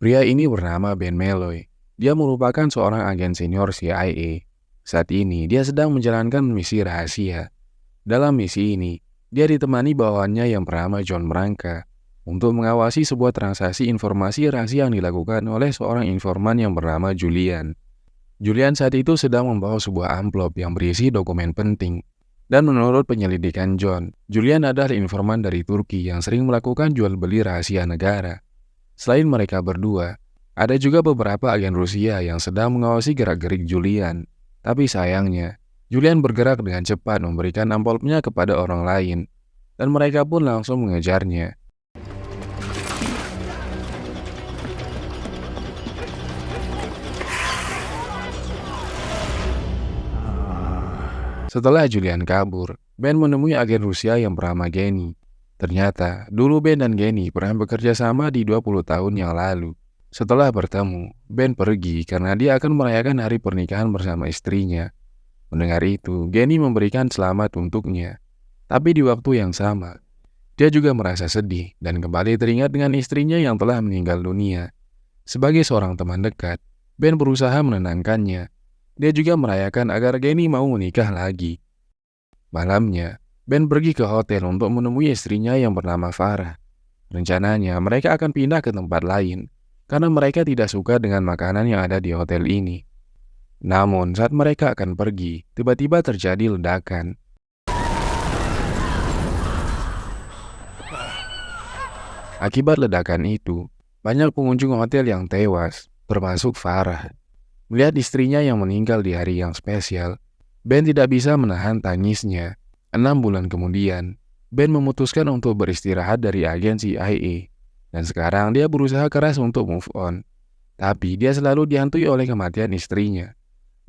Pria ini bernama Ben Meloy. Dia merupakan seorang agen senior CIA. Saat ini, dia sedang menjalankan misi rahasia. Dalam misi ini, dia ditemani bawahannya yang bernama John Branca untuk mengawasi sebuah transaksi informasi rahasia yang dilakukan oleh seorang informan yang bernama Julian. Julian saat itu sedang membawa sebuah amplop yang berisi dokumen penting. Dan menurut penyelidikan John, Julian adalah informan dari Turki yang sering melakukan jual beli rahasia negara. Selain mereka berdua, ada juga beberapa agen Rusia yang sedang mengawasi gerak-gerik Julian. Tapi sayangnya, Julian bergerak dengan cepat memberikan amplopnya kepada orang lain, dan mereka pun langsung mengejarnya. Setelah Julian kabur, Ben menemui agen Rusia yang bernama Geni. Ternyata, dulu Ben dan Geni pernah bekerja sama di 20 tahun yang lalu. Setelah bertemu, Ben pergi karena dia akan merayakan hari pernikahan bersama istrinya. Mendengar itu, Geni memberikan selamat untuknya. Tapi di waktu yang sama, dia juga merasa sedih dan kembali teringat dengan istrinya yang telah meninggal dunia. Sebagai seorang teman dekat, Ben berusaha menenangkannya. Dia juga merayakan agar Geni mau menikah lagi. Malamnya, Ben pergi ke hotel untuk menemui istrinya yang bernama Farah. Rencananya, mereka akan pindah ke tempat lain, karena mereka tidak suka dengan makanan yang ada di hotel ini. Namun, saat mereka akan pergi, tiba-tiba terjadi ledakan. Akibat ledakan itu, banyak pengunjung hotel yang tewas, termasuk Farah. Melihat istrinya yang meninggal di hari yang spesial, Ben tidak bisa menahan tangisnya. 6 bulan kemudian, Ben memutuskan untuk beristirahat dari agen CIA. Dan sekarang dia berusaha keras untuk move on. Tapi dia selalu dihantui oleh kematian istrinya.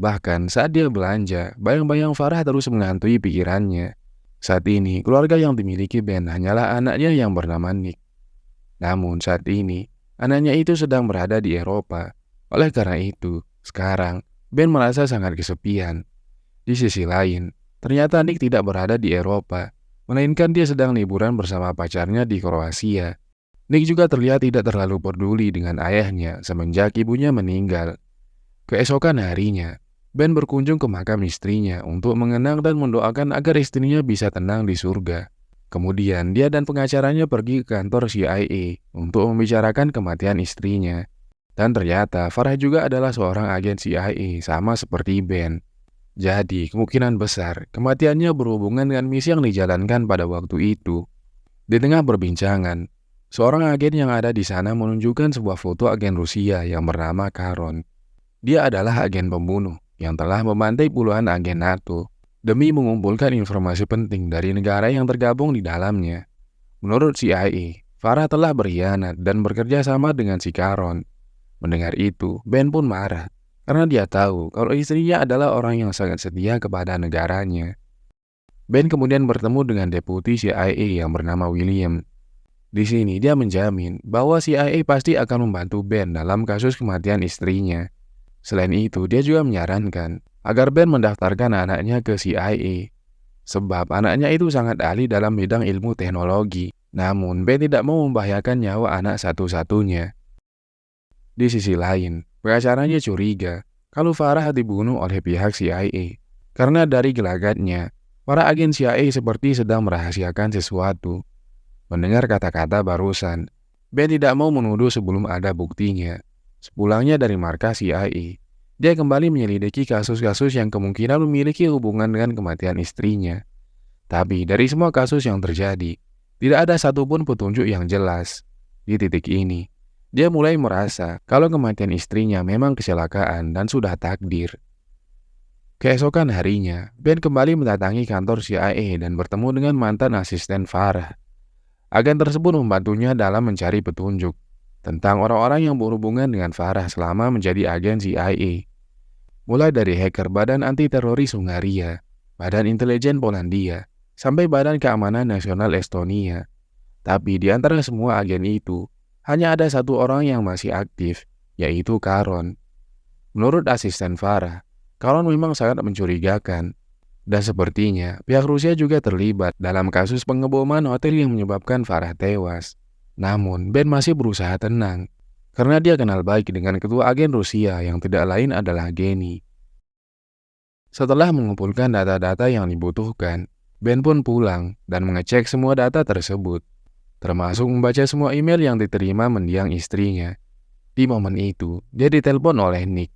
Bahkan saat dia belanja, bayang-bayang Farah terus menghantui pikirannya. Saat ini, keluarga yang dimiliki Ben hanyalah anaknya yang bernama Nick. Namun saat ini, anaknya itu sedang berada di Eropa. Oleh karena itu, sekarang, Ben merasa sangat kesepian. Di sisi lain, ternyata Nick tidak berada di Eropa, melainkan dia sedang liburan bersama pacarnya di Kroasia. Nick juga terlihat tidak terlalu peduli dengan ayahnya semenjak ibunya meninggal. Keesokan harinya, Ben berkunjung ke makam istrinya untuk mengenang dan mendoakan agar istrinya bisa tenang di surga. Kemudian dia dan pengacaranya pergi ke kantor CIA untuk membicarakan kematian istrinya. Dan ternyata Farah juga adalah seorang agen CIA sama seperti Ben. Jadi kemungkinan besar kematiannya berhubungan dengan misi yang dijalankan pada waktu itu. Di tengah perbincangan, seorang agen yang ada di sana menunjukkan sebuah foto agen Rusia yang bernama Karon. Dia adalah agen pembunuh yang telah membantai puluhan agen NATO demi mengumpulkan informasi penting dari negara yang tergabung di dalamnya. Menurut CIA, Farah telah berkhianat dan bekerja sama dengan si Karon. Mendengar itu, Ben pun marah, karena dia tahu kalau istrinya adalah orang yang sangat setia kepada negaranya. Ben kemudian bertemu dengan deputi CIA yang bernama William. Di sini dia menjamin bahwa CIA pasti akan membantu Ben dalam kasus kematian istrinya. Selain itu, dia juga menyarankan agar Ben mendaftarkan anaknya ke CIA. Sebab anaknya itu sangat ahli dalam bidang ilmu teknologi. Namun, Ben tidak mau membahayakan nyawa anak satu-satunya. Di sisi lain, pengacaranya curiga kalau Farah dibunuh oleh pihak CIA. Karena dari gelagatnya, para agen CIA seperti sedang merahasiakan sesuatu. Mendengar kata-kata barusan, Ben tidak mau menuduh sebelum ada buktinya. Sepulangnya dari markas CIA, dia kembali menyelidiki kasus-kasus yang kemungkinan memiliki hubungan dengan kematian istrinya. Tapi dari semua kasus yang terjadi, tidak ada satupun petunjuk yang jelas. Di titik ini, dia mulai merasa kalau kematian istrinya memang kecelakaan dan sudah takdir. Keesokan harinya, Ben kembali mendatangi kantor CIA dan bertemu dengan mantan asisten Farah. Agen tersebut membantunya dalam mencari petunjuk tentang orang-orang yang berhubungan dengan Farah selama menjadi agen CIA. Mulai dari hacker Badan Anti-Teroris Hungaria, Badan Intelijen Polandia, sampai Badan Keamanan Nasional Estonia. Tapi di antara semua agen itu, hanya ada satu orang yang masih aktif, yaitu Karon. Menurut asisten Farah, Karon memang sangat mencurigakan. Dan sepertinya pihak Rusia juga terlibat dalam kasus pengeboman hotel yang menyebabkan Farah tewas. Namun Ben masih berusaha tenang, karena dia kenal baik dengan ketua agen Rusia yang tidak lain adalah Geni. Setelah mengumpulkan data-data yang dibutuhkan, Ben pun pulang dan mengecek semua data tersebut, termasuk membaca semua email yang diterima mendiang istrinya. Di momen itu, dia ditelepon oleh Nick.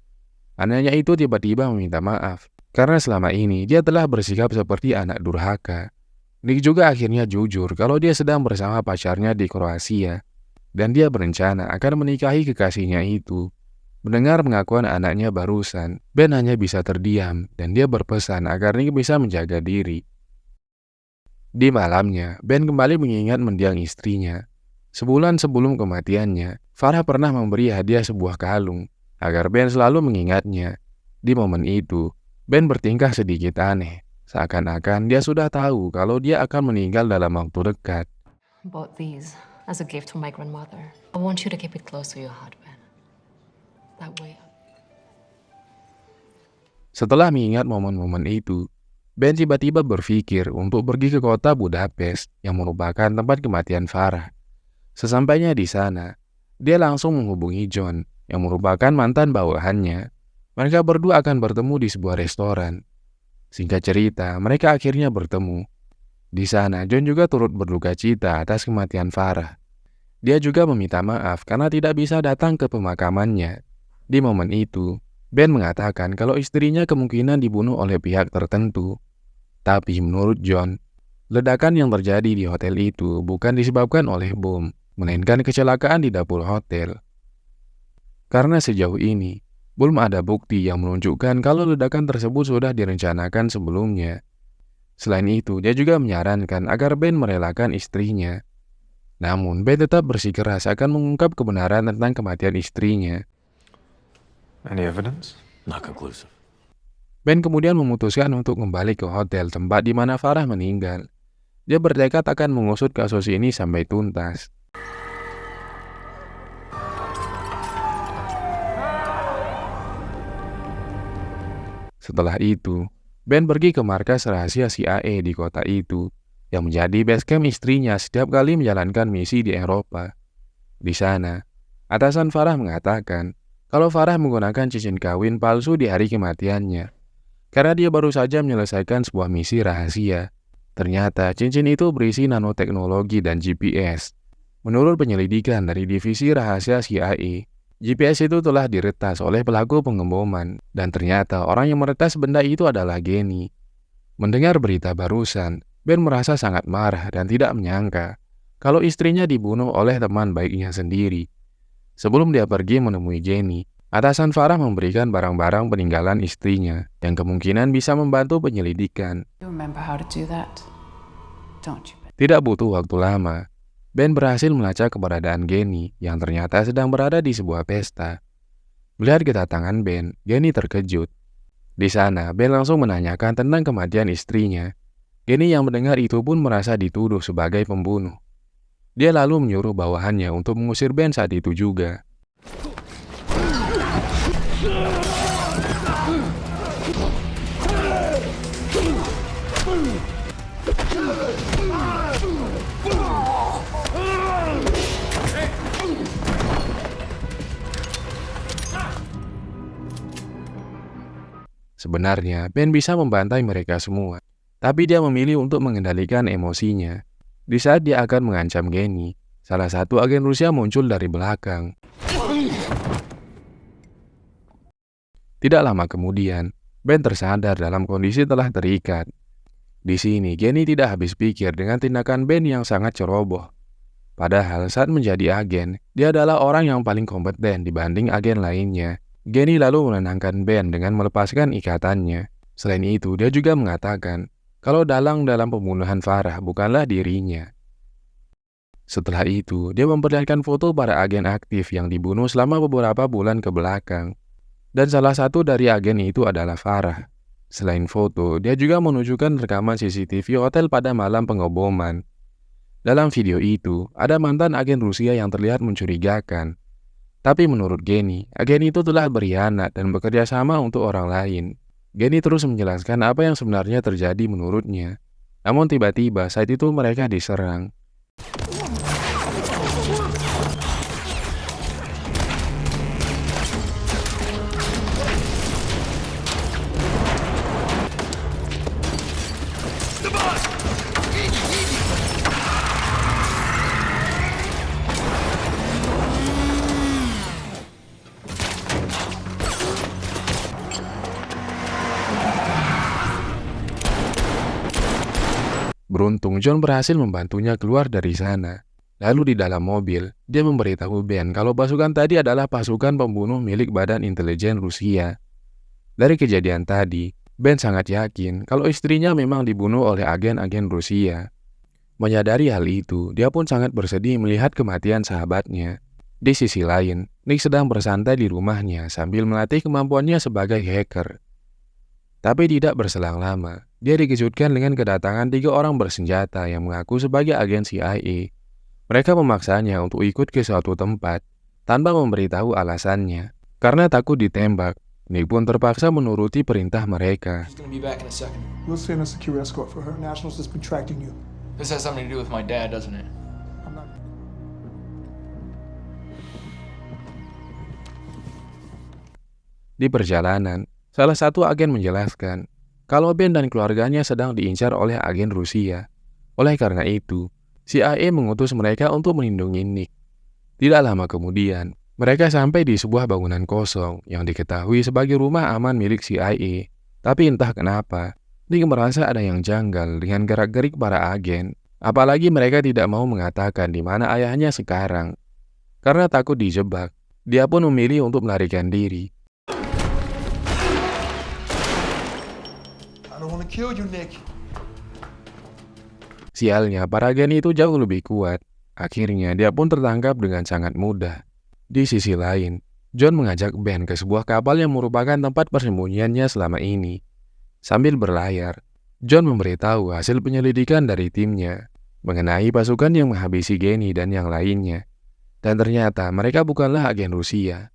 Anaknya itu tiba-tiba meminta maaf, karena selama ini dia telah bersikap seperti anak durhaka. Nick juga akhirnya jujur kalau dia sedang bersama pacarnya di Kroasia, dan dia berencana akan menikahi kekasihnya itu. Mendengar pengakuan anaknya barusan, Ben hanya bisa terdiam dan dia berpesan agar Nick bisa menjaga diri. Di malamnya, Ben kembali mengingat mendiang istrinya. Sebulan sebelum kematiannya, Farah pernah memberi hadiah sebuah kalung agar Ben selalu mengingatnya. Di momen itu, Ben bertingkah sedikit aneh, seakan-akan dia sudah tahu kalau dia akan meninggal dalam waktu dekat. Bought these as a gift for my grandmother. I want you to keep it close to your heart, Ben. That way. Setelah mengingat momen-momen itu, Ben tiba-tiba berpikir untuk pergi ke kota Budapest yang merupakan tempat kematian Farah. Sesampainya di sana, dia langsung menghubungi John yang merupakan mantan bawahannya. Mereka berdua akan bertemu di sebuah restoran. Singkat cerita, mereka akhirnya bertemu. Di sana, John juga turut berduka cita atas kematian Farah. Dia juga meminta maaf karena tidak bisa datang ke pemakamannya. Di momen itu, Ben mengatakan kalau istrinya kemungkinan dibunuh oleh pihak tertentu. Tapi menurut John, ledakan yang terjadi di hotel itu bukan disebabkan oleh bom, melainkan kecelakaan di dapur hotel. Karena sejauh ini, belum ada bukti yang menunjukkan kalau ledakan tersebut sudah direncanakan sebelumnya. Selain itu, dia juga menyarankan agar Ben merelakan istrinya. Namun, Ben tetap bersikeras akan mengungkap kebenaran tentang kematian istrinya. Any evidence? Not conclusive. Ben kemudian memutuskan untuk kembali ke hotel tempat di mana Farah meninggal. Dia bertekad akan mengusut kasus ini sampai tuntas. Setelah itu, Ben pergi ke markas rahasia CIA di kota itu, yang menjadi base camp istrinya setiap kali menjalankan misi di Eropa. Di sana, atasan Farah mengatakan kalau Farah menggunakan cincin kawin palsu di hari kematiannya, karena dia baru saja menyelesaikan sebuah misi rahasia. Ternyata cincin itu berisi nanoteknologi dan GPS. Menurut penyelidikan dari divisi rahasia CIA, GPS itu telah diretas oleh pelaku pengeboman, dan ternyata orang yang meretas benda itu adalah Geni. Mendengar berita barusan, Ben merasa sangat marah dan tidak menyangka kalau istrinya dibunuh oleh teman baiknya sendiri. Sebelum dia pergi menemui Geni, atasan Farah memberikan barang-barang peninggalan istrinya yang kemungkinan bisa membantu penyelidikan. Tidak butuh waktu lama, Ben berhasil melacak keberadaan Geni yang ternyata sedang berada di sebuah pesta. Melihat kedatangan Ben, Geni terkejut. Di sana, Ben langsung menanyakan tentang kematian istrinya. Geni yang mendengar itu pun merasa dituduh sebagai pembunuh. Dia lalu menyuruh bawahannya untuk mengusir Ben saat itu juga. Sebenarnya, Ben bisa membantai mereka semua, tapi dia memilih untuk mengendalikan emosinya. Di saat dia akan mengancam Geni, salah satu agen Rusia muncul dari belakang. Tidak lama kemudian, Ben tersadar dalam kondisi telah terikat. Di sini, Geni tidak habis pikir dengan tindakan Ben yang sangat ceroboh. Padahal saat menjadi agen, dia adalah orang yang paling kompeten dibanding agen lainnya. Geni lalu menenangkan Ben dengan melepaskan ikatannya. Selain itu, dia juga mengatakan kalau dalang dalam pembunuhan Farah bukanlah dirinya. Setelah itu, dia memperlihatkan foto para agen aktif yang dibunuh selama beberapa bulan ke belakang. Dan salah satu dari agen itu adalah Farah. Selain foto, dia juga menunjukkan rekaman CCTV hotel pada malam pengeboman. Dalam video itu, ada mantan agen Rusia yang terlihat mencurigakan. Tapi menurut Geni, agen itu telah berkhianat dan bekerja sama untuk orang lain. Geni terus menjelaskan apa yang sebenarnya terjadi menurutnya. Namun tiba-tiba saat itu mereka diserang. Beruntung John berhasil membantunya keluar dari sana. Lalu di dalam mobil, dia memberitahu Ben kalau pasukan tadi adalah pasukan pembunuh milik Badan Intelijen Rusia. Dari kejadian tadi, Ben sangat yakin kalau istrinya memang dibunuh oleh agen-agen Rusia. Menyadari hal itu, dia pun sangat bersedih melihat kematian sahabatnya. Di sisi lain, Nick sedang bersantai di rumahnya sambil melatih kemampuannya sebagai hacker. Tapi tidak berselang lama, dia dikejutkan dengan kedatangan 3 orang bersenjata yang mengaku sebagai agen CIA. Mereka memaksanya untuk ikut ke suatu tempat tanpa memberitahu alasannya. Karena takut ditembak, Nick pun terpaksa menuruti perintah mereka. She's gonna be back in a second. We'll send a secure escort for her. Nationals has been tracking you. This has something to do with my dad, doesn't it? I'm not. Di perjalanan, salah satu agen menjelaskan kalau Ben dan keluarganya sedang diincar oleh agen Rusia. Oleh karena itu, CIA mengutus mereka untuk melindungi Nick. Tidak lama kemudian, mereka sampai di sebuah bangunan kosong yang diketahui sebagai rumah aman milik CIA. Tapi entah kenapa, Nick merasa ada yang janggal dengan gerak-gerik para agen. Apalagi mereka tidak mau mengatakan di mana ayahnya sekarang. Karena takut dijebak, dia pun memilih untuk melarikan diri. I don't want to kill you, Nick. Sialnya, para agen itu jauh lebih kuat. Akhirnya, dia pun tertangkap dengan sangat mudah. Di sisi lain, John mengajak Ben ke sebuah kapal yang merupakan tempat persembunyiannya selama ini. Sambil berlayar, John memberitahu hasil penyelidikan dari timnya mengenai pasukan yang menghabisi Genny dan yang lainnya. Dan ternyata mereka bukanlah agen Rusia,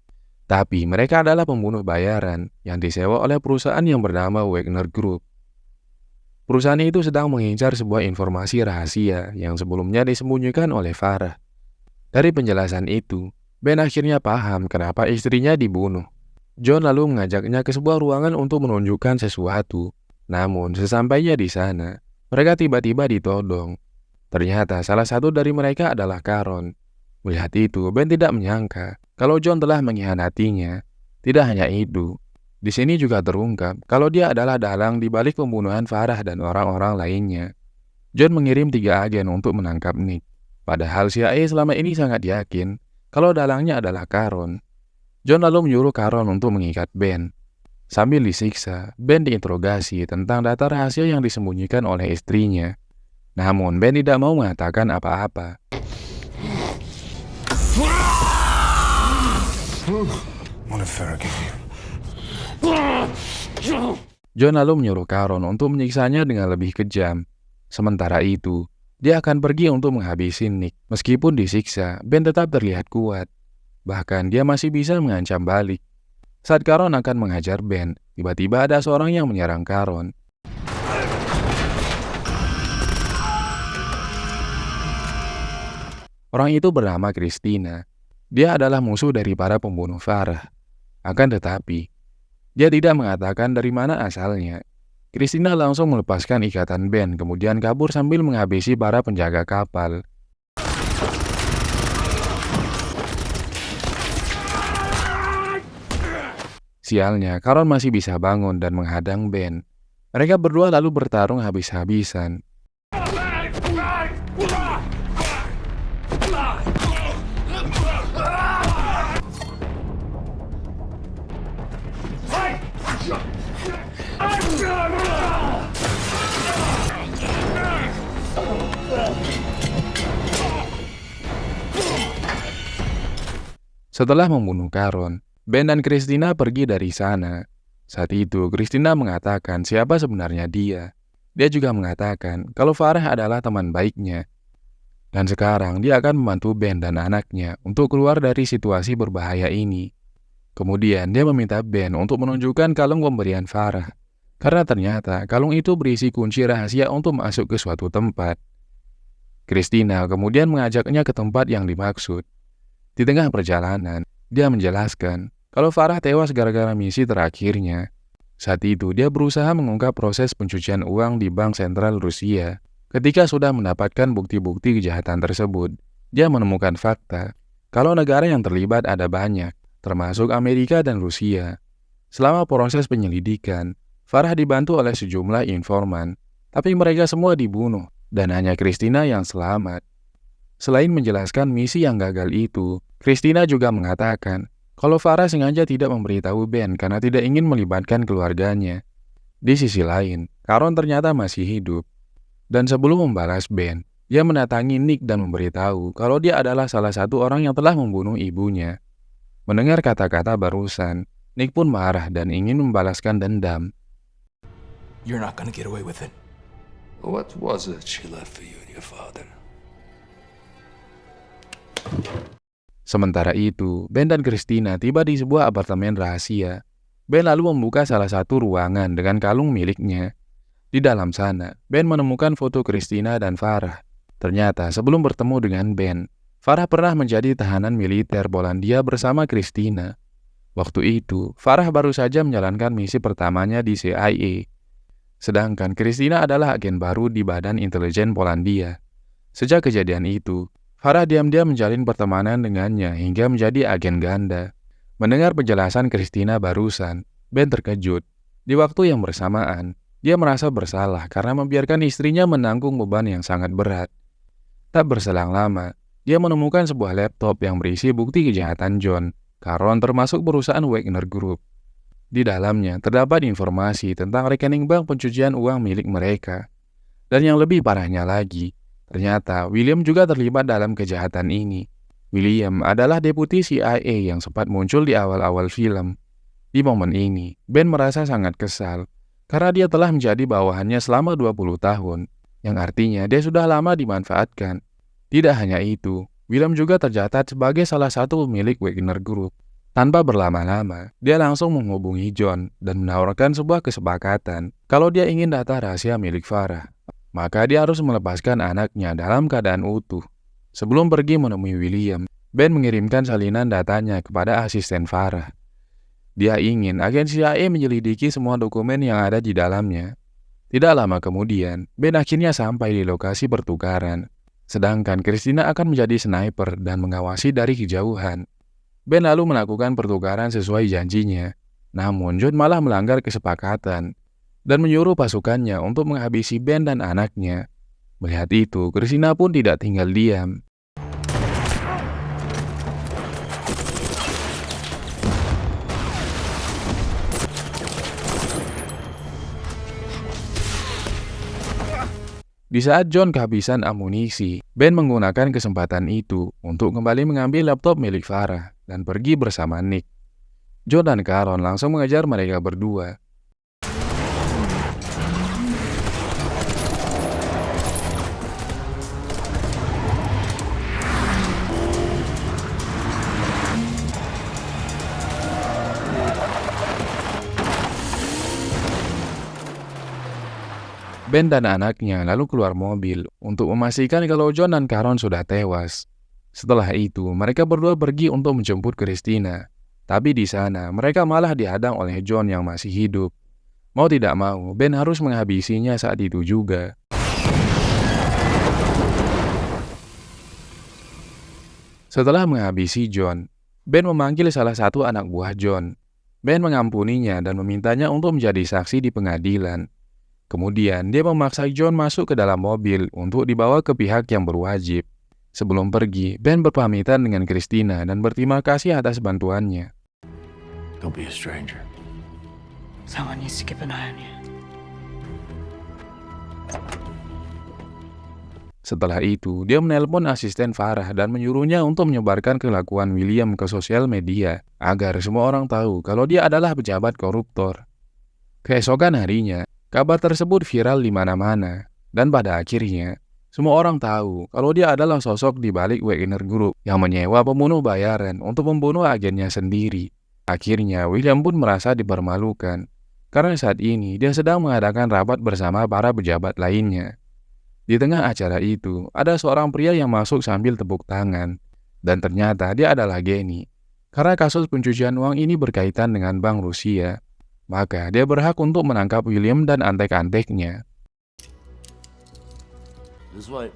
tapi mereka adalah pembunuh bayaran yang disewa oleh perusahaan yang bernama Wagner Group. Perusahaan itu sedang mengincar sebuah informasi rahasia yang sebelumnya disembunyikan oleh Farah. Dari penjelasan itu, Ben akhirnya paham kenapa istrinya dibunuh. John lalu mengajaknya ke sebuah ruangan untuk menunjukkan sesuatu. Namun, sesampainya di sana, mereka tiba-tiba ditodong. Ternyata salah satu dari mereka adalah Caron. Melihat itu, Ben tidak menyangka kalau John telah mengkhianatinya. Tidak hanya itu, di sini juga terungkap kalau dia adalah dalang di balik pembunuhan Farah dan orang-orang lainnya. John mengirim 3 agen untuk menangkap Nick. Padahal CIA selama ini sangat yakin kalau dalangnya adalah Caron. John lalu menyuruh Caron untuk mengikat Ben. Sambil disiksa, Ben diinterogasi tentang data rahasia yang disembunyikan oleh istrinya. Namun Ben tidak mau mengatakan apa-apa. What did Farah give you? John lalu menyuruh Caron untuk menyiksanya dengan lebih kejam. Sementara itu, dia akan pergi untuk menghabisi Nick. Meskipun disiksa, Ben tetap terlihat kuat. Bahkan dia masih bisa mengancam balik. Saat Caron akan menghajar Ben, tiba-tiba ada seorang yang menyerang Caron. Orang itu bernama Christina. Dia adalah musuh dari para pembunuh Farah. Akan tetapi, dia tidak mengatakan dari mana asalnya. Christina langsung melepaskan ikatan Ben, kemudian kabur sambil menghabisi para penjaga kapal. Sialnya, Caron masih bisa bangun dan menghadang Ben. Mereka berdua lalu bertarung habis-habisan. Setelah membunuh Caron, Ben dan Christina pergi dari sana. Saat itu, Christina mengatakan siapa sebenarnya dia. Dia juga mengatakan kalau Farah adalah teman baiknya. Dan sekarang dia akan membantu Ben dan anaknya untuk keluar dari situasi berbahaya ini. Kemudian dia meminta Ben untuk menunjukkan kalung pemberian Farah. Karena ternyata kalung itu berisi kunci rahasia untuk masuk ke suatu tempat. Christina kemudian mengajaknya ke tempat yang dimaksud. Di tengah perjalanan, dia menjelaskan kalau Farah tewas gara-gara misi terakhirnya. Saat itu, dia berusaha mengungkap proses pencucian uang di Bank Sentral Rusia. Ketika sudah mendapatkan bukti-bukti kejahatan tersebut, dia menemukan fakta kalau negara yang terlibat ada banyak, termasuk Amerika dan Rusia. Selama proses penyelidikan, Farah dibantu oleh sejumlah informan, tapi mereka semua dibunuh. dan hanya Christina yang selamat. Selain menjelaskan misi yang gagal itu, Christina juga mengatakan kalau Farah sengaja tidak memberitahu Ben karena tidak ingin melibatkan keluarganya. Di sisi lain, Caron ternyata masih hidup. Dan sebelum membalas Ben, dia mendatangi Nick dan memberitahu kalau dia adalah salah satu orang yang telah membunuh ibunya. Mendengar kata-kata barusan, Nick pun marah dan ingin membalaskan dendam. You're not gonna get away with it. What was it she left for you and your father? Sementara itu, Ben dan Christina tiba di sebuah apartemen rahasia. Ben lalu membuka salah satu ruangan dengan kalung miliknya. Di dalam sana, Ben menemukan foto Christina dan Farah. Ternyata sebelum bertemu dengan Ben, Farah pernah menjadi tahanan militer Polandia bersama Christina. Waktu itu, Farah baru saja menjalankan misi pertamanya di CIA. Sedangkan Christina adalah agen baru di Badan Intelijen Polandia. Sejak kejadian itu, Farah diam-diam menjalin pertemanan dengannya hingga menjadi agen ganda. Mendengar penjelasan Christina barusan, Ben terkejut. Di waktu yang bersamaan, dia merasa bersalah karena membiarkan istrinya menanggung beban yang sangat berat. Tak berselang lama, dia menemukan sebuah laptop yang berisi bukti kejahatan John, Caron termasuk perusahaan Wagner Group. Di dalamnya terdapat informasi tentang rekening bank pencucian uang milik mereka. Dan yang lebih parahnya lagi, ternyata William juga terlibat dalam kejahatan ini. William adalah deputi CIA yang sempat muncul di awal-awal film. Di momen ini, Ben merasa sangat kesal karena dia telah menjadi bawahannya selama 20 tahun, yang artinya dia sudah lama dimanfaatkan. Tidak hanya itu, William juga tercatat sebagai salah satu pemilik Wagner Group. Tanpa berlama-lama, dia langsung menghubungi John dan menawarkan sebuah kesepakatan kalau dia ingin data rahasia milik Farah. Maka dia harus melepaskan anaknya dalam keadaan utuh. Sebelum pergi menemui William, Ben mengirimkan salinan datanya kepada asisten Farah. Dia ingin agen CIA menyelidiki semua dokumen yang ada di dalamnya. Tidak lama kemudian, Ben akhirnya sampai di lokasi pertukaran. Sedangkan Christina akan menjadi sniper dan mengawasi dari kejauhan. Ben lalu melakukan pertukaran sesuai janjinya. Namun John malah melanggar kesepakatan dan menyuruh pasukannya untuk menghabisi Ben dan anaknya. Melihat itu, Christina pun tidak tinggal diam. Di saat John kehabisan amunisi, Ben menggunakan kesempatan itu untuk kembali mengambil laptop milik Farah dan pergi bersama Nick. John dan Caron langsung mengejar mereka berdua. Ben dan anaknya lalu keluar mobil untuk memastikan kalau John dan Caron sudah tewas. Setelah itu, mereka berdua pergi untuk menjemput Christina. Tapi di sana, mereka malah dihadang oleh John yang masih hidup. Mau tidak mau, Ben harus menghabisinya saat itu juga. Setelah menghabisi John, Ben memanggil salah satu anak buah John. Ben mengampuninya dan memintanya untuk menjadi saksi di pengadilan. Kemudian, dia memaksa John masuk ke dalam mobil untuk dibawa ke pihak yang berwajib. Sebelum pergi, Ben berpamitan dengan Christina dan berterima kasih atas bantuannya. Don't be a stranger. Someone needs to keep an eye on you. Setelah itu, dia menelpon asisten Farah dan menyuruhnya untuk menyebarkan kelakuan William ke sosial media agar semua orang tahu kalau dia adalah pejabat koruptor. Keesokan harinya, kabar tersebut viral di mana-mana, dan pada akhirnya, semua orang tahu kalau dia adalah sosok di balik Wagner Group yang menyewa pembunuh bayaran untuk membunuh agennya sendiri. Akhirnya, William pun merasa dipermalukan, karena saat ini dia sedang mengadakan rapat bersama para pejabat lainnya. Di tengah acara itu, ada seorang pria yang masuk sambil tepuk tangan, dan ternyata dia adalah Genny. Karena kasus pencucian uang ini berkaitan dengan Bank Rusia, maka dia berhak untuk menangkap William dan antek-anteknya. This way.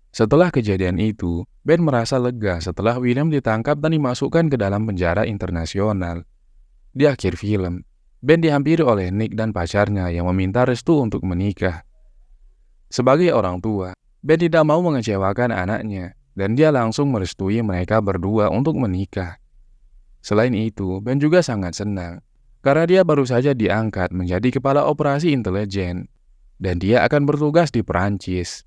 Setelah kejadian itu, Ben merasa lega setelah William ditangkap dan dimasukkan ke dalam penjara internasional. Di akhir film, Ben dihampiri oleh Nick dan pacarnya yang meminta restu untuk menikah. Sebagai orang tua, Ben tidak mau mengecewakan anaknya dan dia langsung merestui mereka berdua untuk menikah. Selain itu, Ben juga sangat senang karena dia baru saja diangkat menjadi kepala operasi intelijen dan dia akan bertugas di Perancis.